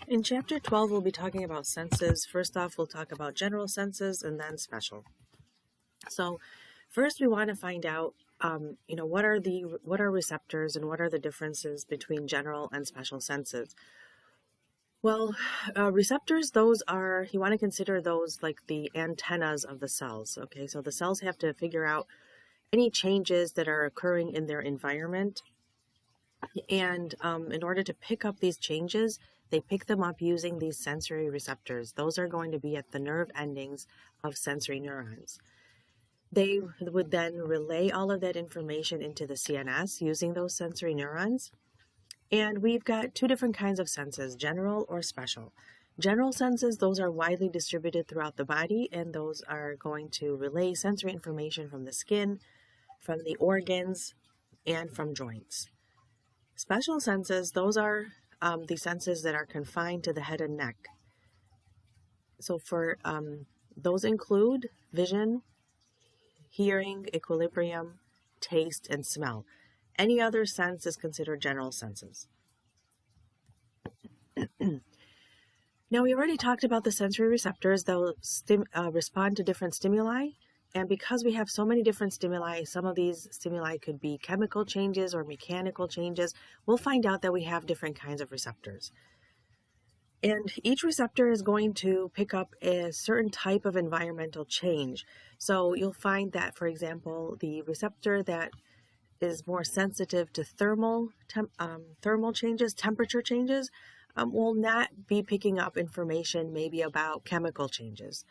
In Chapter 12, we'll be talking about senses. First off, we'll talk about general senses and then special. So first we want to find out, what are receptors and what are the differences between general and special senses? Well, receptors, you want to consider those like the antennas of the cells. Okay, so the cells have to figure out any changes that are occurring in their environment. And in order to pick up these changes, they pick them up using these sensory receptors. Those are going to be at the nerve endings of sensory neurons. They would then relay all of that information into the CNS using those sensory neurons. And we've got two different kinds of senses, general or special. General senses, those are widely distributed throughout the body, and those are going to relay sensory information from the skin, from the organs, and from joints. Special senses, those are the senses that are confined to the head and neck. So those include vision, hearing, equilibrium, taste, and smell. Any other sense is considered general senses. Now, we already talked about the sensory receptors. They'll respond to different stimuli. And because we have so many different stimuli, some of these stimuli could be chemical changes or mechanical changes. We'll find out that we have different kinds of receptors. And each receptor is going to pick up a certain type of environmental change. So you'll find that, for example, the receptor that is more sensitive to thermal changes, temperature changes, will not be picking up information maybe about chemical changes.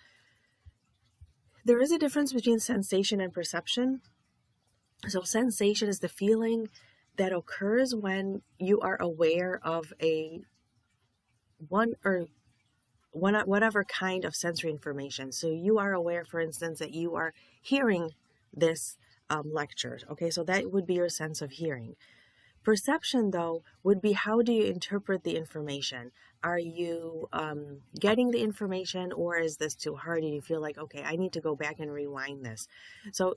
There is a difference between sensation and perception. So sensation is the feeling that occurs when you are aware of whatever kind of sensory information. So you are aware, for instance, that you are hearing this lecture. Okay, so that would be your sense of hearing. Perception, though, would be how do you interpret the information? Are you getting the information, or is this too hard and you feel like, okay, I need to go back and rewind this? So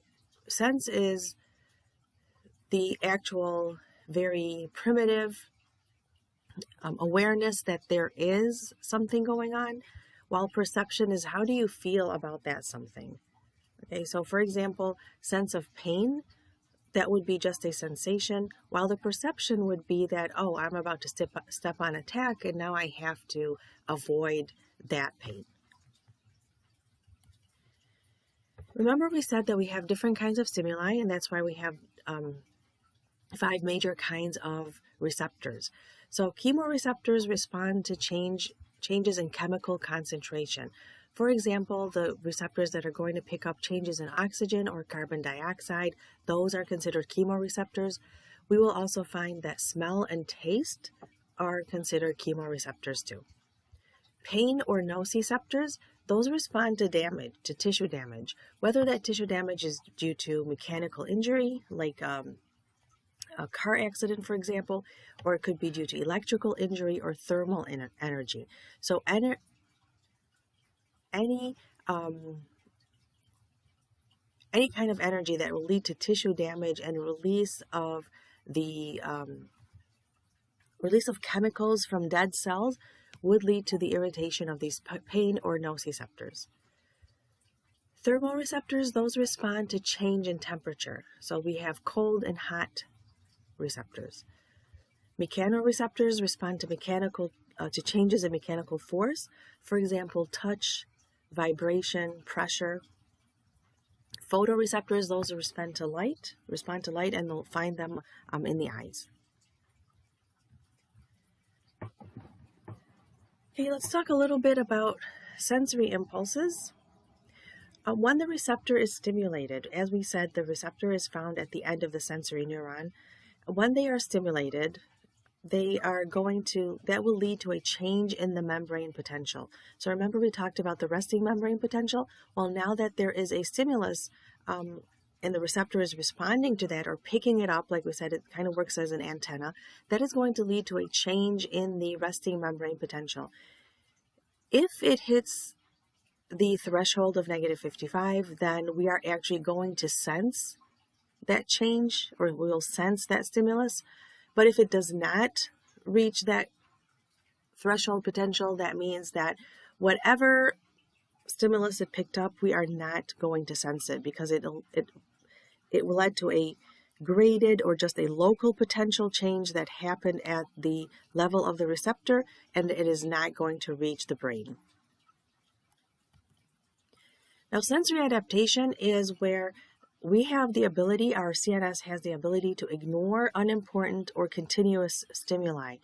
sense is the actual very primitive awareness that there is something going on, while perception is how do you feel about that something? Okay, so for example, sense of pain, that would be just a sensation, while the perception would be that, oh, I'm about to step on a tack and now I have to avoid that pain. Remember, we said that we have different kinds of stimuli, and that's why we have 5 major kinds of receptors. So chemoreceptors respond to changes in chemical concentration. For example, the receptors that are going to pick up changes in oxygen or carbon dioxide, those are considered chemoreceptors. We will also find that smell and taste are considered chemoreceptors too. Pain or nociceptors, those respond to damage, to tissue damage, whether that tissue damage is due to mechanical injury, like a car accident, for example, or it could be due to electrical injury or thermal energy. So any kind of energy that will lead to tissue damage and release of chemicals from dead cells would lead to the irritation of these pain or nociceptors. Thermoreceptors, those respond to change in temperature. So we have cold and hot receptors. Mechanoreceptors respond to changes in mechanical force. For example, touch, vibration, pressure. Photoreceptors, those respond to light, and they'll find them in the eyes. Okay, let's talk a little bit about sensory impulses. When the receptor is stimulated, as we said, the receptor is found at the end of the sensory neuron. When they are stimulated, that will lead to a change in the membrane potential. So remember, we talked about the resting membrane potential. Well, now that there is a stimulus and the receptor is responding to that or picking it up, like we said, it kind of works as an antenna, that is going to lead to a change in the resting membrane potential. If it hits the threshold of -55, then we are actually going to sense that change, or we'll sense that stimulus. But if it does not reach that Threshold potential, that means that whatever stimulus it picked up, we are not going to sense it because it will lead to a graded or just a local potential change that happened at the level of the receptor, and it is not going to reach the brain. Now, sensory adaptation is where we have the ability, our CNS has the ability to ignore unimportant or continuous stimuli.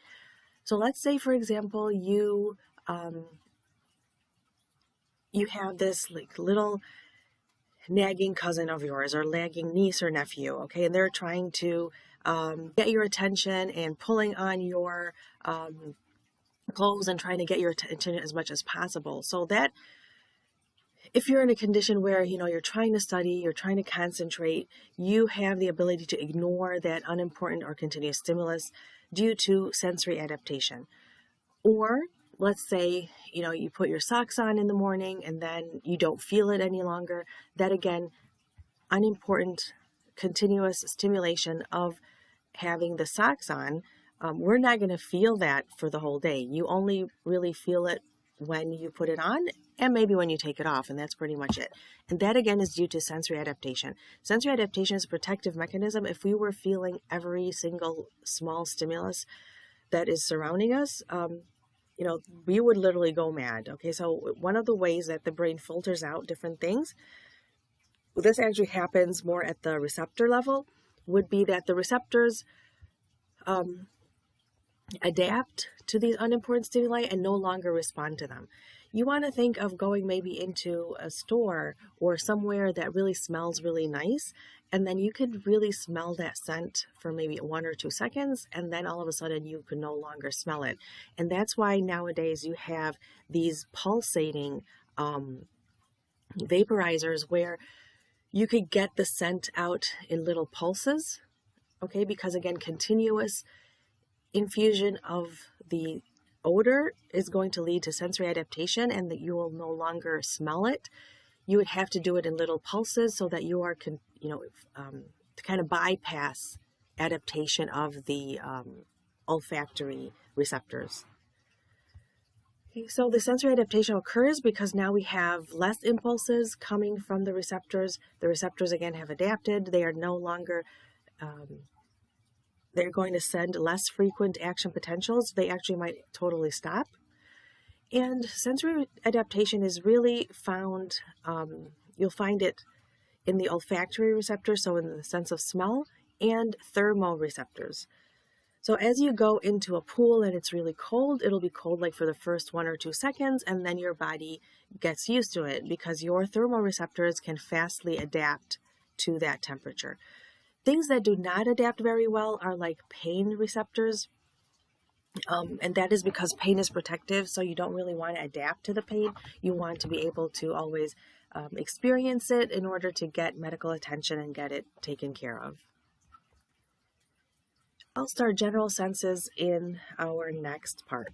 So let's say, for example, you have this like little nagging cousin of yours or nagging niece or nephew, okay, and they're trying to get your attention and pulling on your clothes and trying to get your attention as much as possible. So that if you're in a condition where, you're trying to study, you're trying to concentrate, you have the ability to ignore that unimportant or continuous stimulus due to sensory adaptation. Or let's say, you put your socks on in the morning and then you don't feel it any longer. That again, unimportant continuous stimulation of having the socks on. We're not going to feel that for the whole day. You only really feel it when you put it on and maybe when you take it off, and that's pretty much it. And that again is due to sensory adaptation. Sensory adaptation is a protective mechanism. If we were feeling every single small stimulus that is surrounding us, we would literally go mad. Okay, so one of the ways that the brain filters out different things, this actually happens more at the receptor level, would be that the receptors adapt to these unimportant stimuli and no longer respond to them. You want to think of going maybe into a store or somewhere that really smells really nice, and then you could really smell that scent for maybe 1 or 2 seconds, and then all of a sudden you could no longer smell it. And that's why nowadays you have these pulsating vaporizers where you could get the scent out in little pulses, okay, because again, continuous infusion of the odor is going to lead to sensory adaptation and that you will no longer smell it. You would have to do it in little pulses so that you are, to kind of bypass adaptation of the olfactory receptors. Okay, so the sensory adaptation occurs because now we have less impulses coming from the receptors. The receptors again have adapted. They are no longer they're going to send less frequent action potentials. They actually might totally stop. And sensory adaptation is really found, you'll find it in the olfactory receptor, so in the sense of smell, and thermoreceptors. So as you go into a pool and it's really cold, it'll be cold like for the first 1 or 2 seconds, and then your body gets used to it because your thermoreceptors can fastly adapt to that temperature. Things that do not adapt very well are like pain receptors, and that is because pain is protective, so you don't really want to adapt to the pain. You want to be able to always experience it in order to get medical attention and get it taken care of. I'll start general senses in our next part.